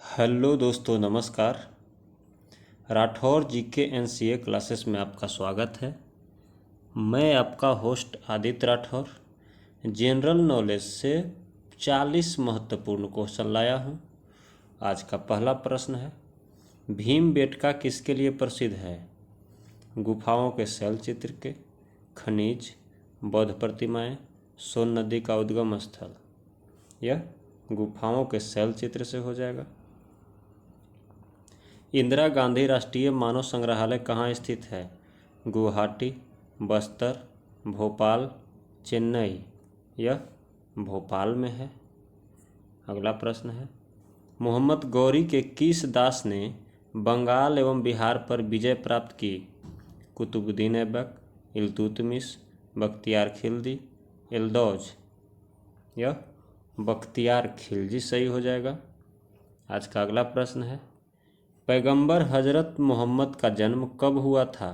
Hello दोस्तों, नमस्कार। राठौर जी के एनसीए क्लासेस में आपका स्वागत है। मैं आपका host Aditya Rathore general knowledge से 40 महत्वपूर्ण क्वेश्चन लाया हूं। आज का पहला प्रश्न है, भीमबेटका किसके लिए प्रसिद्ध है? गुफाओं के शैल चित्र के, खनिज, बौद्ध प्रतिमाएं, सोन नदी का उद्गम स्थल। यह गुफाओं के शैल चित्र से हो जाएगा। इंदिरा गांधी राष्ट्रीय मानव संग्रहालय कहाँ स्थित है? गुवाहाटी, बस्तर, भोपाल, चेन्नई। यह भोपाल में है। अगला प्रश्न है, मोहम्मद गौरी के किस दास ने बंगाल एवं बिहार पर विजय प्राप्त की? कुतुबुद्दीन ऐबक, इल्तुतमिश, बख्तियार खिलजी, एल्दौज। यह बख्तियार खिलजी सही हो जाएगा। आज का अगला प्रश्न है, पैगंबर हजरत मोहम्मद का जन्म कब हुआ था?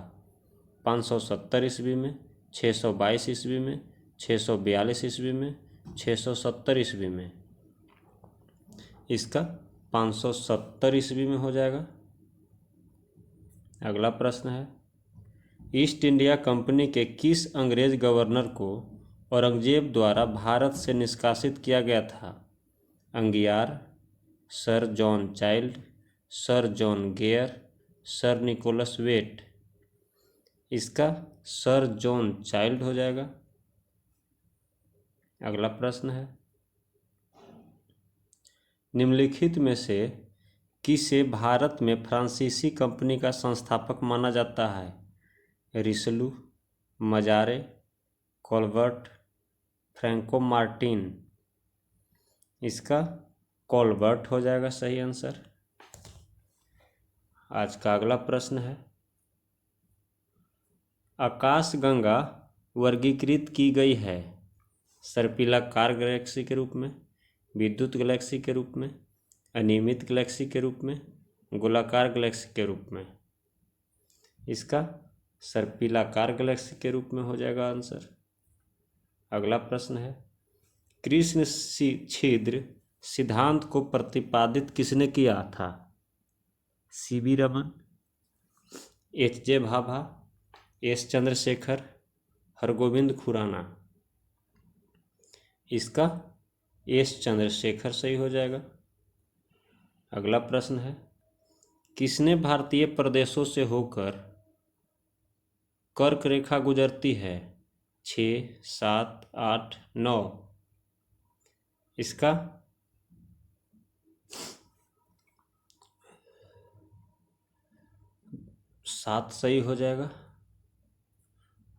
570 ईस्वी में, 622 ईस्वी में, 642 ईस्वी में, 670 ईस्वी में। इसका 570 ईस्वी में हो जाएगा। अगला प्रश्न है, ईस्ट इंडिया कंपनी के किस अंग्रेज गवर्नर को औरंगजेब द्वारा भारत से निष्कासित किया गया था? Aungier, sir John Child, sir John Gayer, sir Nicholas Waite. इसका सर जॉन चाइल्ड हो जाएगा। अगला प्रश्न है, निम्नलिखित में से किसे भारत में फ्रांसीसी कंपनी का संस्थापक माना जाता है? रिसलू, मजारे, कॉल्बर्ट, फ्रैंको मार्टिन। इसका कॉल्बर्ट हो जाएगा सही आंसर। आज का अगला प्रश्न है, आकाशगंगा वर्गीकृत की गई है सर्पिलाकार गैलेक्सी के रूप में, विद्युत गैलेक्सी के रूप में, अनियमित गैलेक्सी के रूप में, गोलाकार गैलेक्सी के रूप में। इसका सर्पिलाकार गैलेक्सी के रूप में हो जाएगा आंसर। अगला प्रश्न है, कृष्ण छिद्र सिद्धांत को प्रतिपादित किसने किया था? सीवी रमन, एच.जे. भाभा, एस. चंद्रशेखर, हरगोविंद खुराना। इसका एस. चंद्रशेखर सही हो जाएगा। अगला प्रश्न है, किसने भारतीय प्रदेशों से होकर कर्क रेखा गुजरती है? 6, 7, 8, 9। इसका 7 सही हो जाएगा।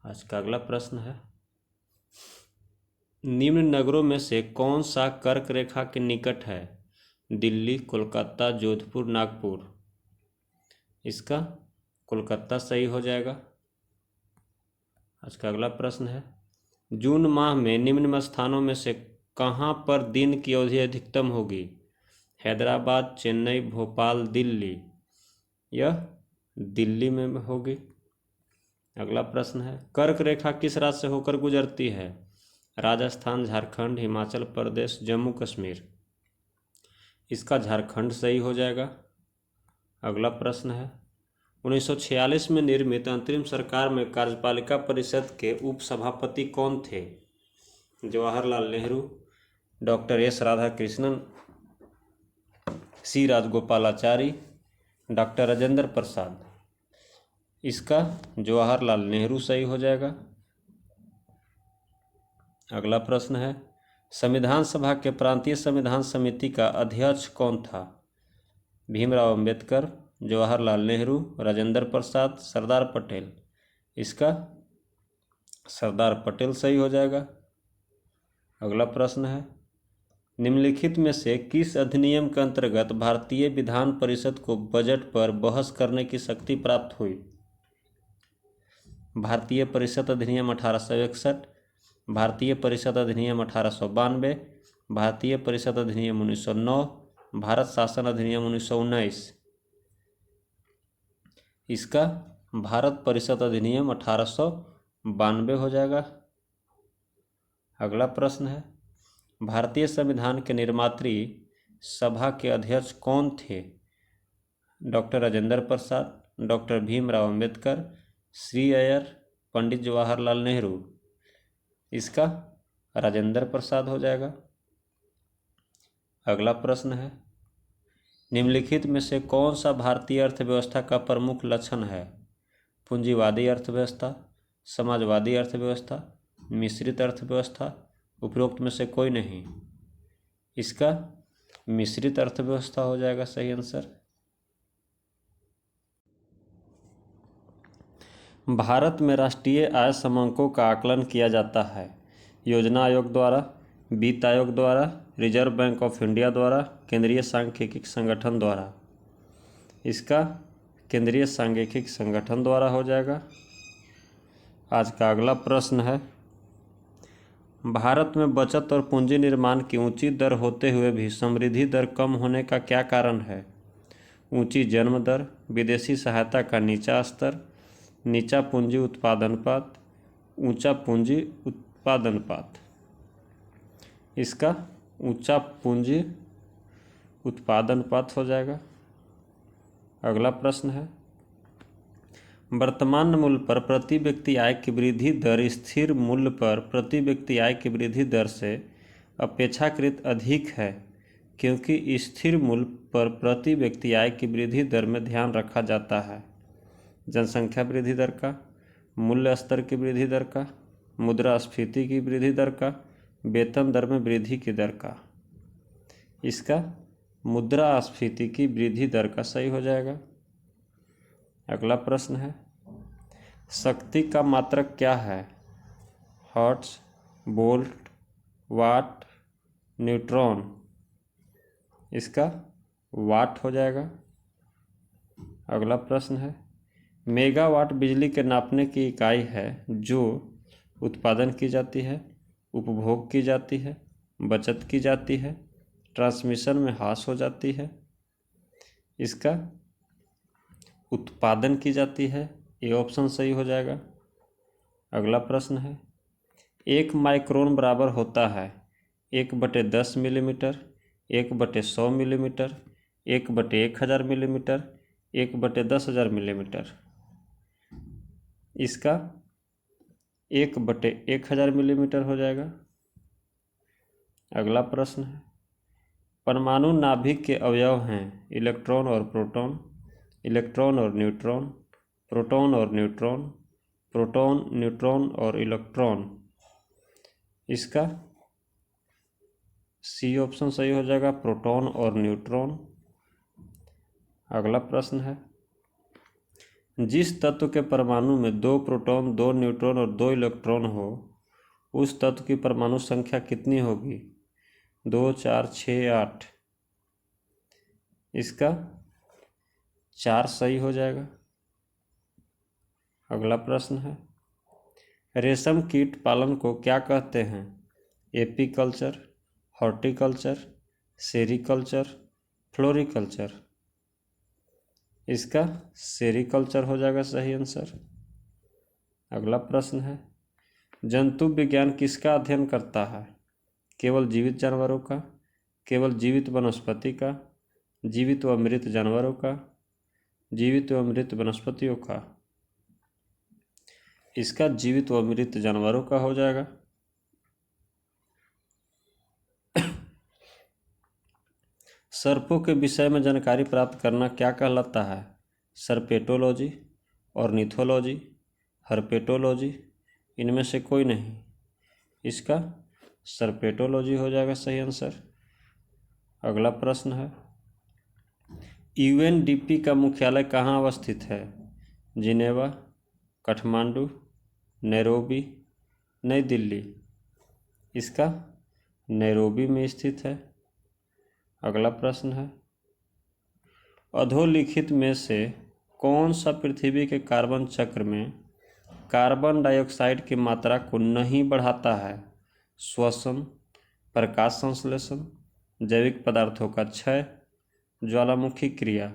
आज का अगला प्रश्न है, निम्न नगरों में से कौन सा कर्क रेखा के निकट है? दिल्ली, कोलकाता, जोधपुर, नागपुर। इसका कोलकाता सही हो जाएगा। आज का अगला प्रश्न है, जून माह में निम्न स्थानों में से कहाँ पर दिन की अवधि अधिकतम होगी? हैदराबाद, चेन्नई, भोपाल, दिल्ली। यह दिल्ली में होगी। अगला प्रश्न है, कर्क रेखा किस राज्य से होकर गुजरती है? राजस्थान, झारखंड, हिमाचल प्रदेश, जम्मू कश्मीर। इसका झारखंड सही हो जाएगा। अगला प्रश्न है, 1946 में निर्मित अंतरिम सरकार में कार्यपालिका परिषद के उपसभापति कौन थे? जवाहरलाल नेहरू, डॉक्टर एस राधाकृष्णन, सी राजगोपालाचारी, डॉक्टर राजेंद्र प्रसाद। इसका जवाहरलाल नेहरू सही हो जाएगा। अगला प्रश्न है, संविधान सभा के प्रांतीय संविधान समिति का अध्यक्ष कौन था? भीमराव अंबेडकर, जवाहरलाल नेहरू, राजेंद्र प्रसाद, सरदार पटेल। इसका सरदार पटेल सही हो जाएगा। अगला प्रश्न है, निम्नलिखित में से किस अधिनियम के अंतर्गत भारतीय विधान परिषद को बजट पर बहस करने की शक्ति प्राप्त हुई? भारतीय परिषद अधिनियम 1861, भारतीय परिषद अधिनियम 1892, भारतीय परिषद अधिनियम 1909, भारत शासन अधिनियम 1919। इसका भारत परिषद अधिनियम 1892 हो जाएगा। अगला प्रश्न है, भारतीय संविधान के निर्मात्री सभा के अध्यक्ष कौन थे? Doctor Rajendra Prasad, doctor Bhimrao Ambedkar, Shri Iyer, Pandit Jawaharlal Nehru. इसका राजेंद्र प्रसाद हो जाएगा। अगला प्रश्न है, निम्नलिखित में से कौन सा भारतीय अर्थव्यवस्था का प्रमुख लक्षण है? पूंजीवादी अर्थव्यवस्था, समाजवादी अर्थव्यवस्था, मिश्रित अर्थव्यवस्था, उपरोक्त में से कोई नहीं। इसका मिश्रित अर्थव्यवस्था हो जाएगा सही आंसर। भारत में राष्ट्रीय आय समंकों का आकलन किया जाता है योजना आयोग द्वारा, वित्त आयोग द्वारा, रिजर्व बैंक ऑफ इंडिया द्वारा, केंद्रीय सांख्यिकी संगठन द्वारा। इसका केंद्रीय सांख्यिकी संगठन द्वारा हो जाएगा। आज का अगला प्रश्न है, भारत में बचत और पूंजी निर्माण की ऊंची दर होते हुए भी समृद्धि दर कम होने का क्या कारण है? ऊंची जन्म दर, विदेशी सहायता का नीचा स्तर, नीचा पूंजी उत्पादनपात, ऊंचा पूंजी उत्पादनपात। इसका ऊंचा पूंजी उत्पादनपात हो जाएगा। अगला प्रश्न है, वर्तमान मूल्य पर प्रति व्यक्ति आय की वृद्धि दर स्थिर मूल्य पर प्रति व्यक्ति आय की वृद्धि दर से अपेक्षाकृत अधिक है क्योंकि स्थिर मूल्य पर प्रति व्यक्ति आय की वृद्धि दर में ध्यान रखा जाता है जनसंख्या वृद्धि दर का, मूल्य स्तर की वृद्धि दर का, मुद्रास्फीति की वृद्धि दर का, वेतन दर में वृद्धि की दर का। इसका मुद्रास्फीति की वृद्धि दर का सही हो जाएगा। अगला प्रश्न है, शक्ति का मात्रक क्या है? हर्ट्ज, वोल्ट, वाट, न्यूट्रॉन। इसका वाट हो जाएगा। अगला प्रश्न है, मेगावाट बिजली के नापने की इकाई है जो उत्पादन की जाती है, उपभोग की जाती है, बचत की जाती है, ट्रांसमिशन में ह्रास हो जाती है। इसका उत्पादन की जाती है, ये ऑप्शन सही हो जाएगा। अगला प्रश्न है, 1 माइक्रोन बराबर होता है 1/10 मिलीमीटर, 1/100 मिलीमीटर, 1/1000 मिलीमीटर, 1/10,000 मिलीमीटर। इसका 1/1000 मिलीमीटर हो जाएगा। अगला प्रश्न है, परमाणु नाभिक के अवयव हैं इलेक्ट्रॉन और प्रोटॉन, इलेक्ट्रॉन और न्यूट्रॉन, प्रोटॉन और न्यूट्रॉन, प्रोटॉन, न्यूट्रॉन और इलेक्ट्रॉन। इसका सी ऑप्शन सही हो जाएगा, प्रोटॉन और न्यूट्रॉन। अगला प्रश्न है, जिस तत्व के परमाणु में 2 प्रोटॉन, 2 न्यूट्रॉन और 2 इलेक्ट्रॉन हो उस तत्व की परमाणु संख्या कितनी होगी? 2, 4, 6, 8। इसका 4 सही हो जाएगा। अगला प्रश्न है, रेशम कीट पालन को क्या कहते हैं? Apiculture, horticulture, sericulture, floriculture. इसका सेरीकल्चर हो जाएगा सही आंसर। अगला प्रश्न है, जंतु विज्ञान किसका अध्ययन करता है? केवल जीवित जानवरों का, केवल जीवित वनस्पति का, जीवित व मृत जानवरों का, जीवित व मृत वनस्पतियों का। इसका जीवित व मृत जानवरों का हो जाएगा। सर्पों के विषय में जानकारी प्राप्त करना क्या कहलाता है? सर्पेटोलॉजी, ऑर्निथोलॉजी, हर्पेटोलॉजी, इनमें से कोई नहीं। इसका सर्पेटोलॉजी हो जाएगा सही आंसर। अगला प्रश्न है, यूएनडीपी का मुख्यालय कहाँ अवस्थित है? जिनेवा, काठमांडू, नैरोबी, नई दिल्ली। इसका नैरोबी में स्थित है। अगला प्रश्न है, अधोलिखित में से कौन सा पृथ्वी के कार्बन चक्र में कार्बन डाइऑक्साइड की मात्रा को नहीं बढ़ाता है? श्वसन, प्रकाश संश्लेषण, जैविक पदार्थों का क्षय, ज्वालामुखी क्रिया।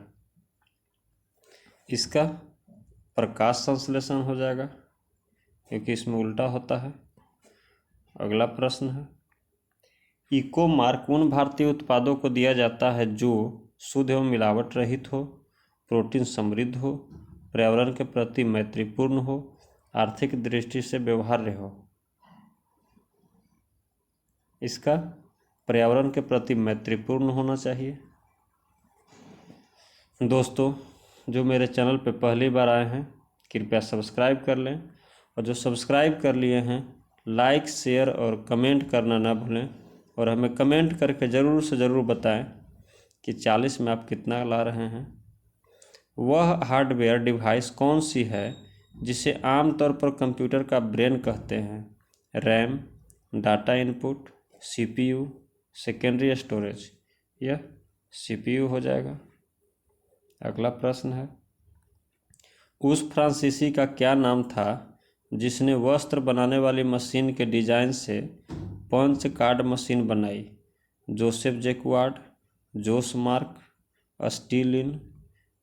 इसका प्रकाश संश्लेषण हो जाएगा क्योंकि इसमें उल्टा होता है। अगला प्रश्न है, इको मार्क उन भारतीय उत्पादों को दिया जाता है जो शुद्ध एवं मिलावट रहित हो, प्रोटीन समृद्ध हो, पर्यावरण के प्रति मैत्रीपूर्ण हो, आर्थिक दृष्टि से व्यवहार्य हो। इसका पर्यावरण के प्रति मैत्रीपूर्ण होना चाहिए। दोस्तों, जो मेरे चैनल पर पहली बार आए हैं कृपया सब्सक्राइब कर लें, और जो सब्सक्राइब कर लिए हैं लाइक, शेयर और कमेंट करना ना भूलें, और हमें कमेंट करके ज़रूर से ज़रूर बताएं कि 40 में आप कितना ला रहे हैं। वह हार्डवेयर डिवाइस कौन सी है जिसे आमतौर पर कंप्यूटर का ब्रेन कहते हैं? RAM, data input, CPU, secondary storage. यह सीपीयू हो जाएगा। अगला प्रश्न है, उस फ्रांसीसी का क्या नाम था जिसने वस्त्र बनाने वाली मशीन के डिजाइन से पंच कार्ड मशीन बनाई? जोसेफ जैक्वार्ड, जोस मार्क, स्टीलिन,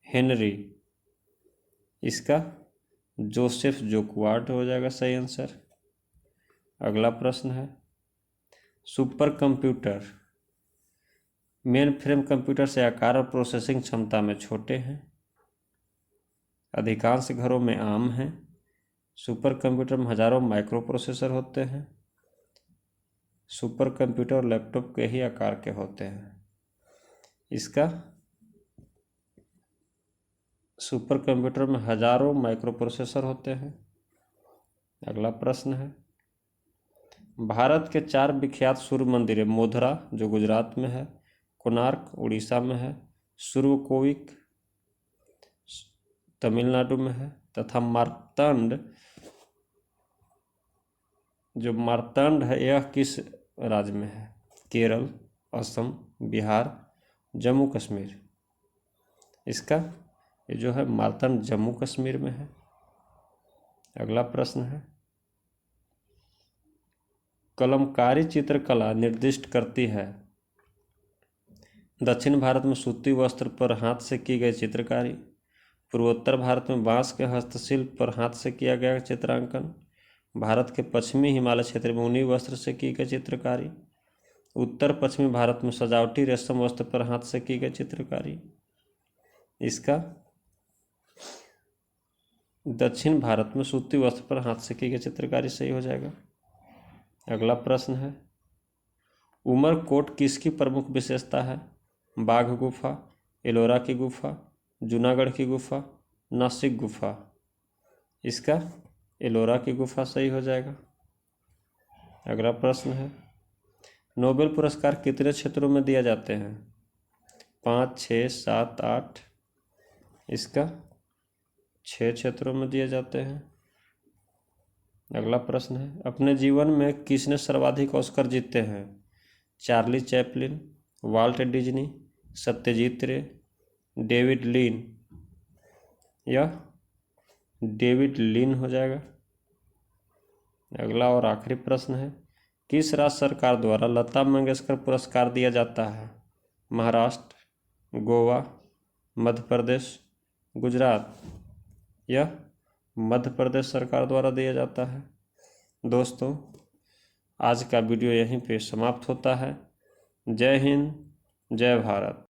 हेनरी। इसका जोसेफ जैक्वार्ड हो जाएगा सही आंसर। अगला प्रश्न है, super computer main frame computer से आकार और प्रोसेसिंग क्षमता में छोटे हैं, अधिकांश घरों में आम हैं। सुपर कंप्यूटर में हजारों माइक्रो प्रोसेसर होते हैं। सुपर कंप्यूटर और लैपटॉप के ही आकार के होते हैं। इसका सुपर कंप्यूटर में हजारों माइक्रो प्रोसेसर होते हैं। अगला प्रश्न है, भारत के 4 विख्यात सूर्य मंदिर, मोधरा जो गुजरात में है, कोणार्क उड़ीसा में है, सुर्यकोविक तमिलनाडु में है, तथा मार्तंड जो मार्तंड है यह किस राज्य में है? केरल, असम, बिहार, जम्मू कश्मीर। इसका ये जो है मार्तंड जम्मू कश्मीर में है। अगला प्रश्न है, कलमकारी चित्रकला निर्दिष्ट करती है? दक्षिण भारत में सूती वस्त्र पर हाथ से की गई चित्रकारी, पूर्वोत्तर भारत में बांस के हस्तशिल्प पर हाथ से किया गया चित्रांकन, भारत के पश्चिमी हिमालय क्षेत्र में ऊनी वस्त्र से की गई चित्रकारी, उत्तर पश्चिमी भारत में सजावटी रेशम वस्त्र पर हाथ से की गई चित्रकारी। इसका दक्षिण भारत में सूती वस्त्र पर हाथ से की गई चित्रकारी सही हो जाएगा। अगला प्रश्न है, उमरकोट किसकी प्रमुख विशेषता है? बाघ गुफा, एलोरा की गुफा, जूनागढ़ की गुफा, नासिक गुफा। इसका एलोरा की गुफा सही हो जाएगा। अगला प्रश्न है, नोबेल पुरस्कार कितने क्षेत्रों में दिए जाते हैं? 5, 6, 7, 8। इसका 6 क्षेत्रों में दिए जाते हैं। अगला प्रश्न है, अपने जीवन में किसने सर्वाधिक ऑस्कर जीते हैं? Charlie Chaplin, Walt Disney, Satyajit रे, डेविड लिन। यह डेविड लिन हो जाएगा। अगला और आखिरी प्रश्न है, किस राज्य सरकार द्वारा लता मंगेशकर पुरस्कार दिया जाता है? महाराष्ट्र, गोवा, मध्य प्रदेश, गुजरात। यह मध्य प्रदेश सरकार द्वारा दिया जाता है। दोस्तों, आज का वीडियो यहीं पे समाप्त होता है। जय हिंद, जय भारत।